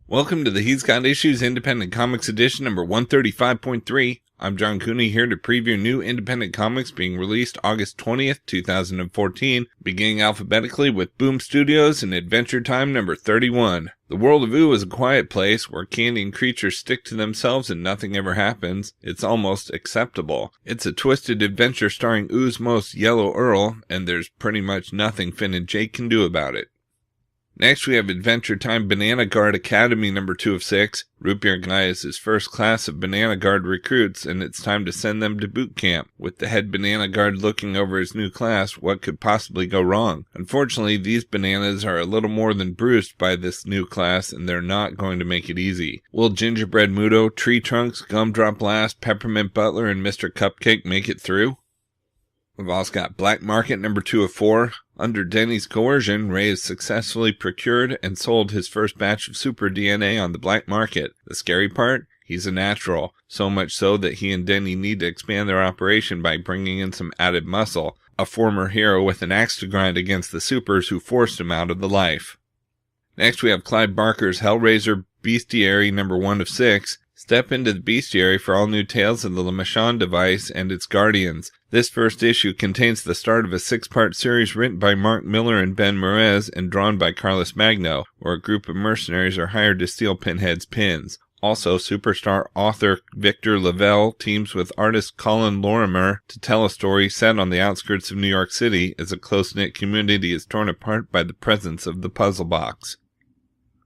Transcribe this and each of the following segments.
Welcome to the He's Got Issues Independent Comics Edition number 135.3. I'm John Cooney here to preview new independent comics being released August 20th, 2014, beginning alphabetically with Boom Studios and Adventure Time number 31. The world of Ooh is a quiet place where candy and creatures stick to themselves and nothing ever happens. It's almost acceptable. It's a twisted adventure starring Ooh's most Yellow Earl, and there's pretty much nothing Finn and Jake can do about it. Next, we have Adventure Time Banana Guard Academy number 2 of 6. Root Beer Guy is his first class of Banana Guard recruits, and it's time to send them to boot camp. With the head Banana Guard looking over his new class, what could possibly go wrong? Unfortunately, these bananas are a little more than bruised by this new class, and they're not going to make it easy. Will Gingerbread Mudo, Tree Trunks, Gumdrop Blast, Peppermint Butler, and Mr. Cupcake make it through? We've also got Black Market number 2 of 4. Under Denny's coercion, Ray has successfully procured and sold his first batch of super DNA on the black market. The scary part? He's a natural, so much so that he and Denny need to expand their operation by bringing in some added muscle, a former hero with an axe to grind against the supers who forced him out of the life. Next we have Clive Barker's Hellraiser Bestiary number 1 of 6. Step into the Bestiary for all new tales of the Lemashon device and its guardians. This first issue contains the start of a 6-part series written by Mark Miller and Ben Merez and drawn by Carlos Magno, where a group of mercenaries are hired to steal Pinhead's pins. Also, superstar author Victor Lavelle teams with artist Colin Lorimer to tell a story set on the outskirts of New York City as a close-knit community is torn apart by the presence of the puzzle box.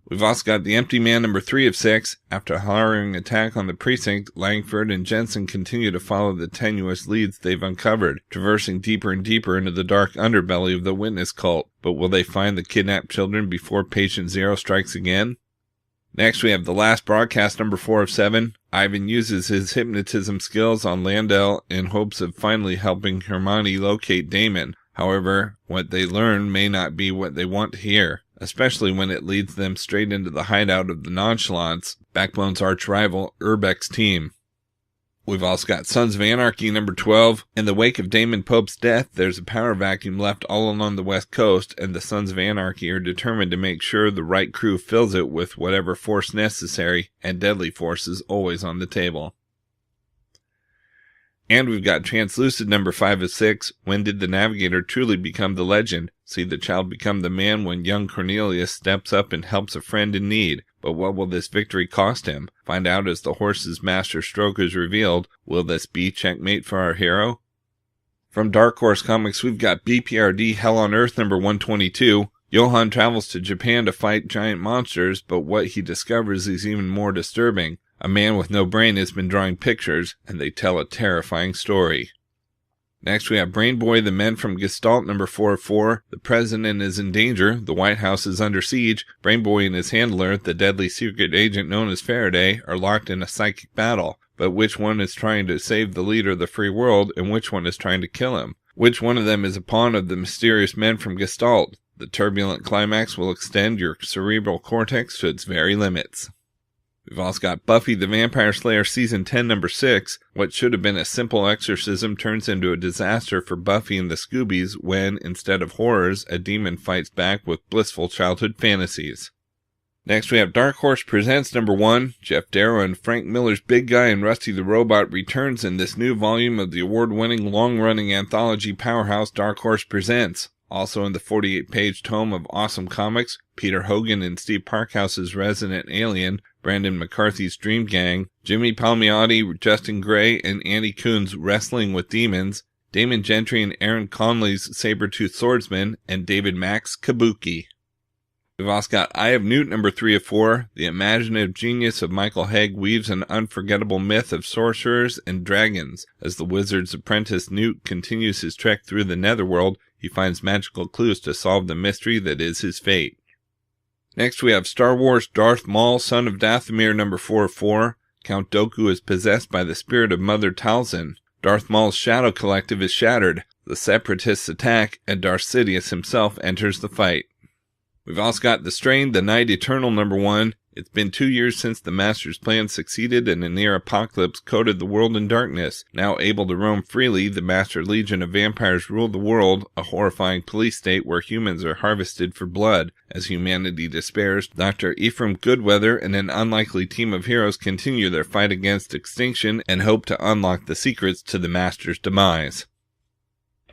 We've also got The Empty Man number 3 of 6. After a harrowing attack on the precinct, Langford and Jensen continue to follow the tenuous leads they've uncovered, traversing deeper and deeper into the dark underbelly of the witness cult. But will they find the kidnapped children before Patient Zero strikes again? Next we have The Last Broadcast number 4 of 7. Ivan uses his hypnotism skills on Landell in hopes of finally helping Hermione locate Damon. However, what they learn may not be what they want to hear, especially when it leads them straight into the hideout of the Nonchalants, Backbone's arch-rival Urbex's team. We've also got Sons of Anarchy number 12. In the wake of Damon Pope's death, there's a power vacuum left all along the West Coast, and the Sons of Anarchy are determined to make sure the right crew fills it with whatever force necessary, and deadly force is always on the table. And we've got Translucid number 5 of 6. When did the Navigator truly become the legend? See the child become the man when young Cornelius steps up and helps a friend in need. But what will this victory cost him? Find out as the horse's master stroke is revealed. Will this be checkmate for our hero? From Dark Horse Comics, we've got B.P.R.D. Hell on Earth number 122. Johan travels to Japan to fight giant monsters, but what he discovers is even more disturbing. A man with no brain has been drawing pictures, and they tell a terrifying story. Next we have Brain Boy, the Men from G.E.S.T.A.L.T number 4 of 4. The president is in danger, the White House is under siege, Brain Boy and his handler, the deadly secret agent known as Faraday, are locked in a psychic battle. But which one is trying to save the leader of the free world, and which one is trying to kill him? Which one of them is a pawn of the mysterious Men from G.E.S.T.A.L.T? The turbulent climax will extend your cerebral cortex to its very limits. We've also got Buffy the Vampire Slayer Season 10 number 6. What should have been a simple exorcism turns into a disaster for Buffy and the Scoobies when, instead of horrors, a demon fights back with blissful childhood fantasies. Next we have Dark Horse Presents number 1. Jeff Darrow and Frank Miller's Big Guy and Rusty the Robot returns in this new volume of the award-winning long-running anthology powerhouse Dark Horse Presents. Also in the 48-page tome of awesome comics, Peter Hogan and Steve Parkhouse's Resident Alien, Brandon McCarthy's Dream Gang, Jimmy Palmiotti, Justin Gray, and Andy Kuhn's Wrestling with Demons, Damon Gentry and Aaron Conley's Saber-Tooth Swordsman, and David Mack's Kabuki. We've also got Eye of Newt number 3 of 4. The imaginative genius of Michael Haig weaves an unforgettable myth of sorcerers and dragons. As the wizard's apprentice Newt continues his trek through the netherworld, he finds magical clues to solve the mystery that is his fate. Next we have Star Wars Darth Maul, Son of Dathomir number 4 of 4. Count Dooku is possessed by the spirit of Mother Talzin. Darth Maul's shadow collective is shattered. The Separatists attack, and Darth Sidious himself enters the fight. We've also got The Strain, The Night Eternal number 1. It's been 2 years since the Master's plan succeeded and a near apocalypse coated the world in darkness. Now able to roam freely, the Master Legion of Vampires rule the world, a horrifying police state where humans are harvested for blood. As humanity despairs, Dr. Ephraim Goodweather and an unlikely team of heroes continue their fight against extinction and hope to unlock the secrets to the Master's demise.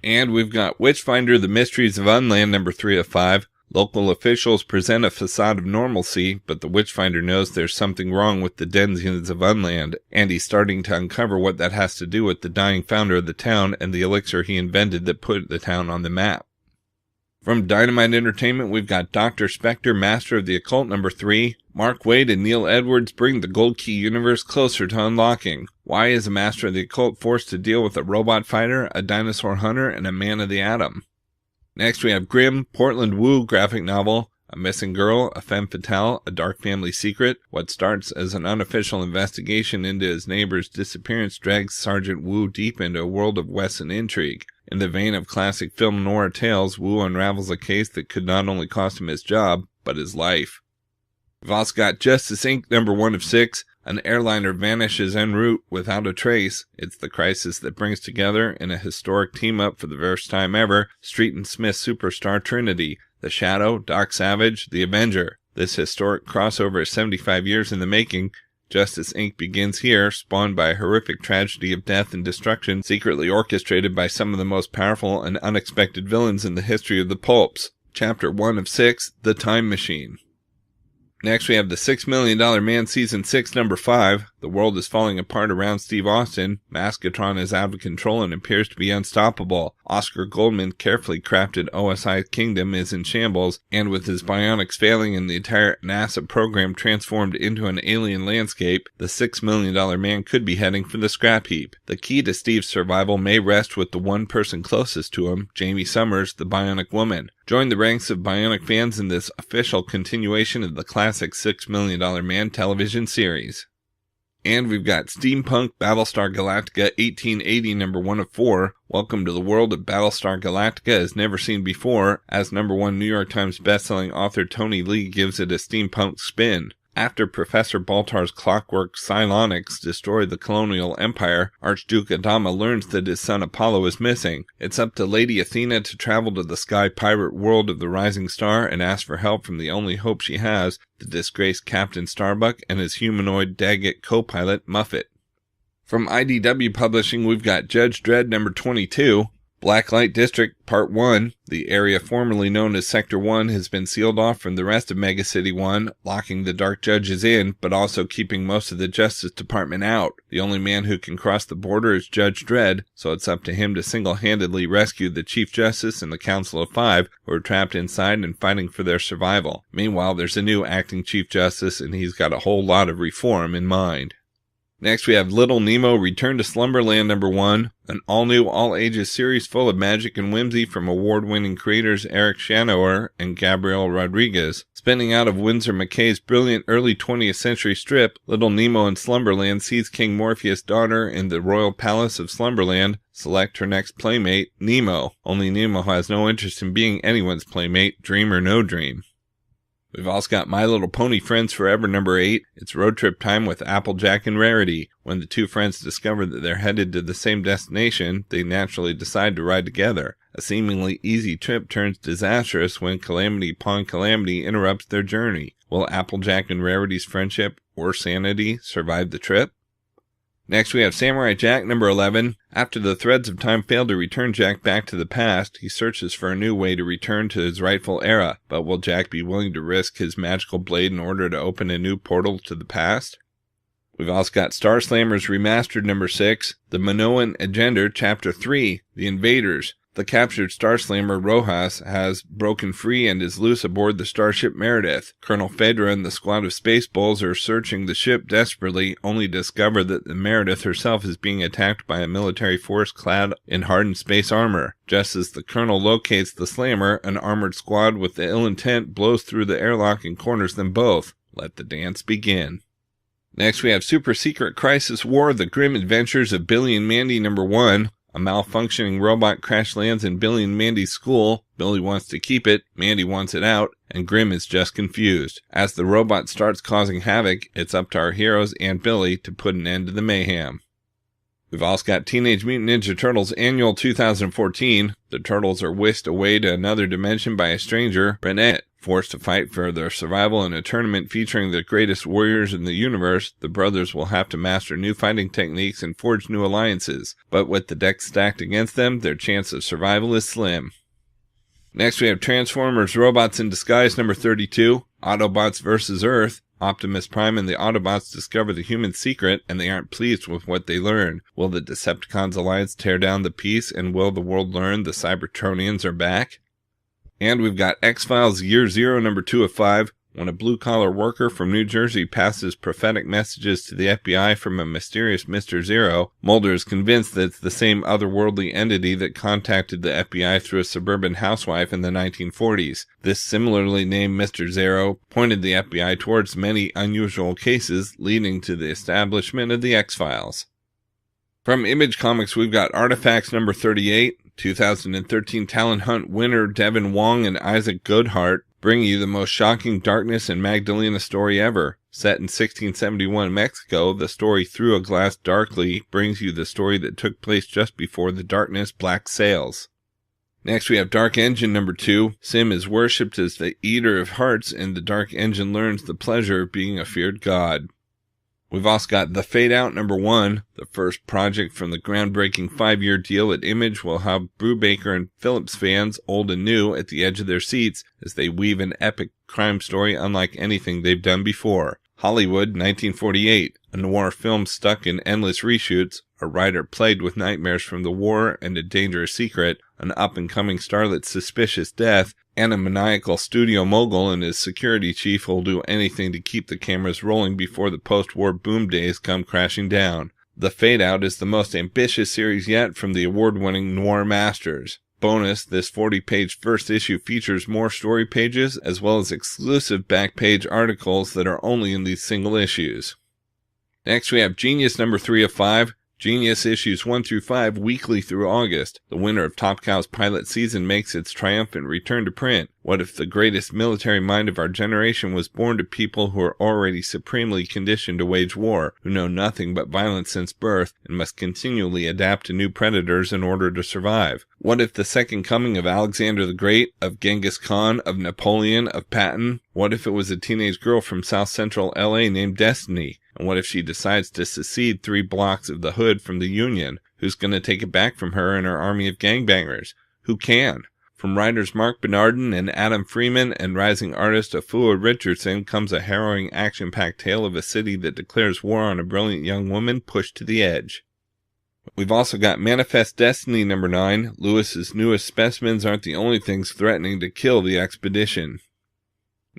And we've got Witchfinder, The Mysteries of Unland, number 3 of 5. Local officials present a facade of normalcy, but the Witchfinder knows there's something wrong with the denizens of Unland, and he's starting to uncover what that has to do with the dying founder of the town and the elixir he invented that put the town on the map. From Dynamite Entertainment, we've got Dr. Spektor, Master of the Occult, number 3. Mark Waid and Neil Edwards bring the Gold Key universe closer to unlocking. Why is a Master of the Occult forced to deal with a robot fighter, a dinosaur hunter, and a man of the atom? Next, we have Grimm Portland Wu graphic novel, A Missing Girl, a Femme Fatale, a Dark Family Secret. What starts as an unofficial investigation into his neighbor's disappearance drags Sergeant Wu deep into a world of Western intrigue. In the vein of classic film noir tales, Wu unravels a case that could not only cost him his job, but his life. We've also got Justice Inc. number 1 of 6. An airliner vanishes en route without a trace. It's the crisis that brings together, in a historic team-up for the first time ever, Street and Smith superstar trinity, the Shadow, Doc Savage, the Avenger. This historic crossover is 75 years in the making. Justice Inc. begins here, spawned by a horrific tragedy of death and destruction, secretly orchestrated by some of the most powerful and unexpected villains in the history of the pulps. Chapter 1 of 6, The Time Machine. Next, we have The $6 Million Man, Season 6, number 5. The world is falling apart around Steve Austin. Maskatron is out of control and appears to be unstoppable. Oscar Goldman's carefully crafted OSI kingdom is in shambles, and with his bionics failing and the entire NASA program transformed into an alien landscape, the $6 Million Man could be heading for the scrap heap. The key to Steve's survival may rest with the one person closest to him, Jamie Summers, the Bionic Woman. Join the ranks of Bionic fans in this official continuation of the classic $6 Million Man television series. And we've got Steampunk Battlestar Galactica 1880 number 1 of 4. Welcome to the world of Battlestar Galactica as never seen before, as number 1 New York Times bestselling author Tony Lee gives it a steampunk spin. After Professor Baltar's clockwork psionics destroyed the colonial empire, Archduke Adama learns that his son Apollo is missing. It's up to Lady Athena to travel to the sky pirate world of the Rising Star and ask for help from the only hope she has, the disgraced Captain Starbuck and his humanoid Daggett co-pilot Muffet. From IDW Publishing, we've got Judge Dredd number 22. Blacklight District Part 1, the area formerly known as Sector 1, has been sealed off from the rest of Mega City 1, locking the Dark Judges in, but also keeping most of the Justice Department out. The only man who can cross the border is Judge Dredd, so it's up to him to single-handedly rescue the Chief Justice and the Council of Five, who are trapped inside and fighting for their survival. Meanwhile, there's a new acting Chief Justice, and he's got a whole lot of reform in mind. Next, we have Little Nemo Return to Slumberland number 1, an all-new, all-ages series full of magic and whimsy from award-winning creators Eric Shanower and Gabriel Rodriguez. Spinning out of Winsor McKay's brilliant early 20th century strip, Little Nemo in Slumberland sees King Morpheus' daughter in the royal palace of Slumberland select her next playmate, Nemo. Only Nemo has no interest in being anyone's playmate, dream or no dream. We've also got My Little Pony Friends Forever number 8. It's road trip time with Applejack and Rarity. When the two friends discover that they're headed to the same destination, they naturally decide to ride together. A seemingly easy trip turns disastrous when calamity upon calamity interrupts their journey. Will Applejack and Rarity's friendship or sanity survive the trip? Next, we have Samurai Jack number 11. After the threads of time fail to return Jack back to the past, he searches for a new way to return to his rightful era. But will Jack be willing to risk his magical blade in order to open a new portal to the past? We've also got Star Slammers Remastered number 6, The Minoan Agenda Chapter 3, The Invaders. The captured Star Slammer Rojas has broken free and is loose aboard the starship Meredith. Colonel Phaedra and the squad of Spaceballs are searching the ship desperately, only to discover that the Meredith herself is being attacked by a military force clad in hardened space armor. Just as the Colonel locates the Slammer, an armored squad with the ill intent blows through the airlock and corners them both. Let the dance begin. Next we have Super Secret Crisis War, The Grim Adventures of Billy and Mandy number 1. A malfunctioning robot crash lands in Billy and Mandy's school. Billy wants to keep it, Mandy wants it out, and Grimm is just confused. As the robot starts causing havoc, it's up to our heroes and Billy to put an end to the mayhem. We've also got Teenage Mutant Ninja Turtles Annual 2014. The Turtles are whisked away to another dimension by a stranger, Bennett. Forced to fight for their survival in a tournament featuring the greatest warriors in the universe, the brothers will have to master new fighting techniques and forge new alliances. But with the deck stacked against them, their chance of survival is slim. Next we have Transformers Robots in Disguise number 32, Autobots vs. Earth. Optimus Prime and the Autobots discover the human secret, and they aren't pleased with what they learn. Will the Decepticons Alliance tear down the peace, and will the world learn the Cybertronians are back? And we've got X-Files Year Zero number 2 of 5. When a blue-collar worker from New Jersey passes prophetic messages to the FBI from a mysterious Mr. Zero, Mulder is convinced that it's the same otherworldly entity that contacted the FBI through a suburban housewife in the 1940s. This similarly named Mr. Zero pointed the FBI towards many unusual cases, leading to the establishment of the X-Files. From Image Comics, we've got Artifacts number 38. 2013 Talent Hunt winner Devin Wong and Isaac Goodhart bring you the most shocking darkness and Magdalena story ever. Set in 1671 Mexico, the story Through a Glass Darkly brings you the story that took place just before the darkness black sails. Next we have Dark Engine number 2. Sim is worshipped as the eater of hearts, and the Dark Engine learns the pleasure of being a feared god. We've also got The Fade Out number 1. The first project from the groundbreaking 5-year deal at Image will have Brubaker and Phillips fans, old and new, at the edge of their seats as they weave an epic crime story unlike anything they've done before. Hollywood, 1948. A noir film stuck in endless reshoots, a writer plagued with nightmares from the war and a dangerous secret, an up-and-coming starlet's suspicious death, and a maniacal studio mogul and his security chief who'll do anything to keep the cameras rolling before the post-war boom days come crashing down. The Fade Out is the most ambitious series yet from the award-winning Noir Masters. Bonus, this 40-page first issue features more story pages as well as exclusive back-page articles that are only in these single issues. Next we have Genius number 3 of 5. Genius issues 1 through 5 weekly through August. The winner of Top Cow's pilot season makes its triumphant return to print. What if the greatest military mind of our generation was born to people who are already supremely conditioned to wage war, who know nothing but violence since birth, and must continually adapt to new predators in order to survive? What if the second coming of Alexander the Great, of Genghis Khan, of Napoleon, of Patton? What if it was a teenage girl from South Central LA named Destiny? And what if she decides to secede 3 blocks of the hood from the Union? Who's going to take it back from her and her army of gangbangers? Who can? From writers Mark Bernardin and Adam Freeman and rising artist Afua Richardson comes a harrowing action-packed tale of a city that declares war on a brilliant young woman pushed to the edge. We've also got Manifest Destiny number 9. Lewis's newest specimens aren't the only things threatening to kill the expedition.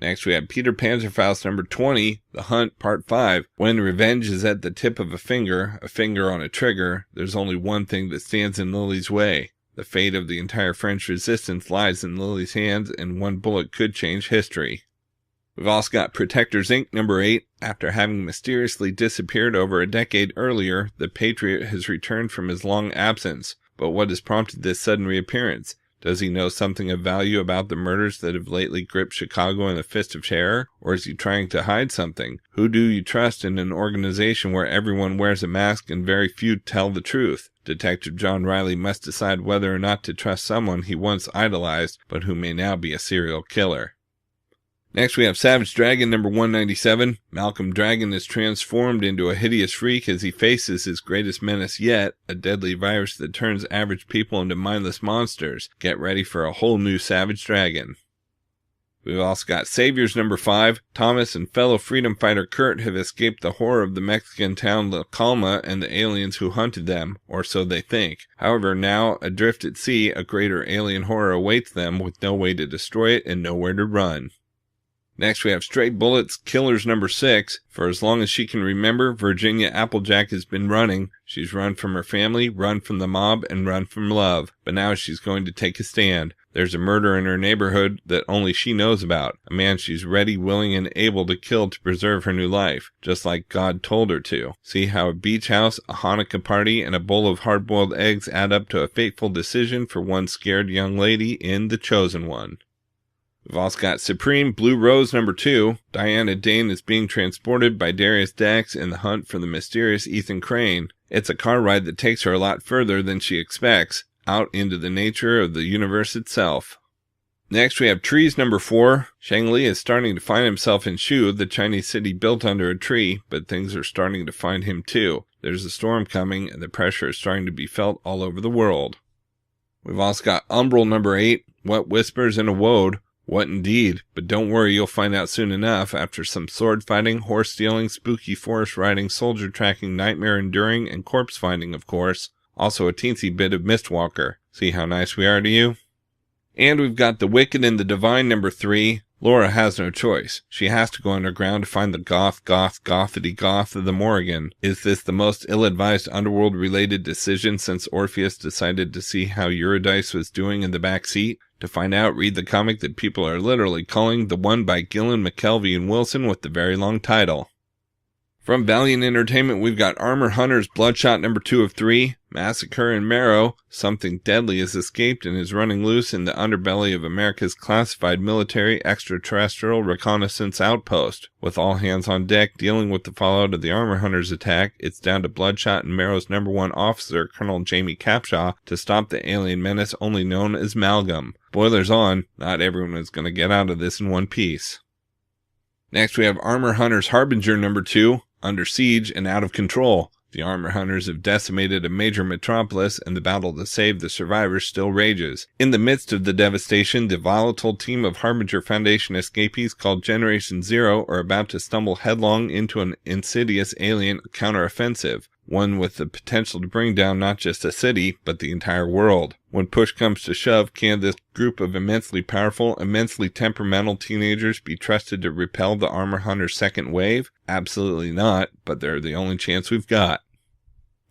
Next we have Peter Panzerfaust number 20, The Hunt, Part 5. When revenge is at the tip of a finger on a trigger, there's only one thing that stands in Lily's way. The fate of the entire French resistance lies in Lily's hands, and one bullet could change history. We've also got Protectors Inc. number 8. After having mysteriously disappeared over a decade earlier, the Patriot has returned from his long absence. But what has prompted this sudden reappearance? Does he know something of value about the murders that have lately gripped Chicago in a fist of terror? Or is he trying to hide something? Who do you trust in an organization where everyone wears a mask and very few tell the truth? Detective John Riley must decide whether or not to trust someone he once idolized, but who may now be a serial killer. Next we have Savage Dragon number 197. Malcolm Dragon is transformed into a hideous freak as he faces his greatest menace yet, a deadly virus that turns average people into mindless monsters. Get ready for a whole new Savage Dragon. We've also got Saviors number 5. Thomas and fellow freedom fighter Kurt have escaped the horror of the Mexican town La Calma and the aliens who hunted them, or so they think. However, now, adrift at sea, a greater alien horror awaits them with no way to destroy it and nowhere to run. Next we have Stray Bullets Killers number 6. For as long as she can remember, Virginia Applejack has been running. She's run from her family, run from the mob, and run from love. But now she's going to take a stand. There's a murder in her neighborhood that only she knows about, a man she's ready, willing, and able to kill to preserve her new life, just like God told her to. See how a beach house, a Hanukkah party, and a bowl of hard-boiled eggs add up to a fateful decision for one scared young lady in The Chosen One. We've also got Supreme Blue Rose number 2. Diana Dane is being transported by Darius Dax in the hunt for the mysterious Ethan Crane. It's a car ride that takes her a lot further than she expects, out into the nature of the universe itself. Next we have Trees number 4. Shang Li is starting to find himself in Shu, the Chinese city built under a tree, but things are starting to find him too. There's a storm coming, and the pressure is starting to be felt all over the world. We've also got Umbral number 8. What whispers in a woad? What indeed, but don't worry, you'll find out soon enough after some sword fighting, horse stealing, spooky forest riding, soldier tracking, nightmare enduring, and corpse finding, of course. Also a teensy bit of Mistwalker. See how nice we are to you? And we've got The Wicked and the Divine number 3. Laura has no choice. She has to go underground to find the gothity goth of the Morrigan. Is this the most ill-advised underworld-related decision since Orpheus decided to see how Eurydice was doing in the back seat? To find out, read the comic that people are literally calling the one by Gillen, McKelvey, and Wilson with the very long title. From Valiant Entertainment, we've got Armor Hunters Bloodshot number 2 of 3, Massacre in Marrow. Something deadly has escaped and is running loose in the underbelly of America's classified military extraterrestrial reconnaissance outpost. With all hands on deck dealing with the fallout of the Armor Hunters attack, it's down to Bloodshot and Marrow's number 1 officer, Colonel Jamie Capshaw, to stop the alien menace only known as Malgam. Boilers on, not everyone is going to get out of this in one piece. Next we have Armor Hunters Harbinger number 2, Under Siege and Out of Control. The Armor Hunters have decimated a major metropolis, and the battle to save the survivors still rages. In the midst of the devastation, the volatile team of Harbinger Foundation escapees called Generation Zero are about to stumble headlong into an insidious alien counteroffensive, one with the potential to bring down not just a city, but the entire world. When push comes to shove, can this group of immensely powerful, immensely temperamental teenagers be trusted to repel the Armor Hunters' second wave? Absolutely not, but they're the only chance we've got.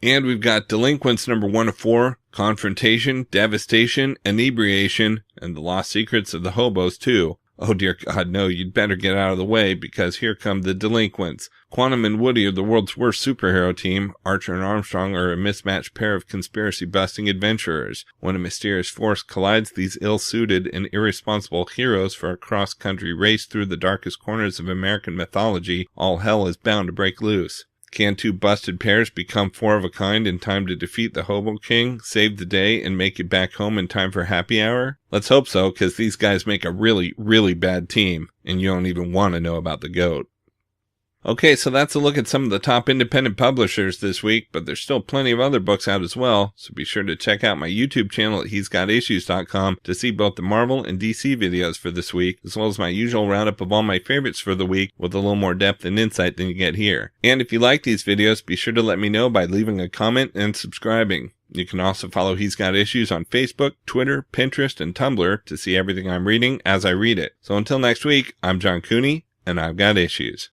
And we've got Delinquents number 1 of 4, Confrontation, Devastation, Inebriation, and the Lost Secrets of the Hobos too. Oh dear God, no, you'd better get out of the way, because here come the Delinquents. Quantum and Woody are the world's worst superhero team. Archer and Armstrong are a mismatched pair of conspiracy-busting adventurers. When a mysterious force collides these ill-suited and irresponsible heroes for a cross-country race through the darkest corners of American mythology, all hell is bound to break loose. Can 2 busted pairs become 4 of a kind in time to defeat the Hobo King, save the day, and make it back home in time for happy hour? Let's hope so, because these guys make a really, really bad team, and you don't even want to know about the GOAT. Okay, so that's a look at some of the top independent publishers this week, but there's still plenty of other books out as well, so be sure to check out my YouTube channel at he'sgotissues.com to see both the Marvel and DC videos for this week, as well as my usual roundup of all my favorites for the week with a little more depth and insight than you get here. And if you like these videos, be sure to let me know by leaving a comment and subscribing. You can also follow He's Got Issues on Facebook, Twitter, Pinterest, and Tumblr to see everything I'm reading as I read it. So until next week, I'm John Cooney, and I've got issues.